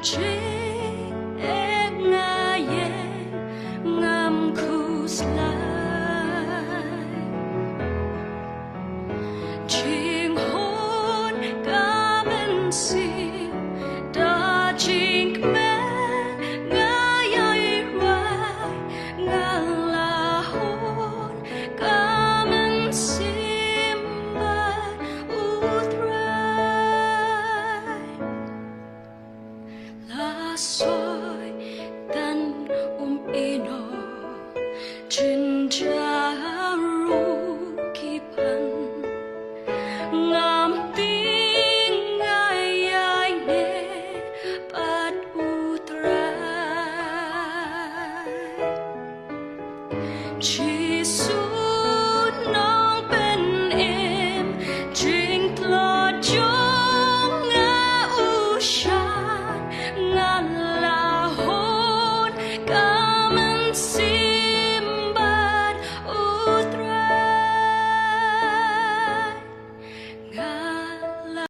Jing em nga ye ngam khu slai Jing hôn kamen si da jing men nga yai rai nga la hôn kamen sim ba utrai la so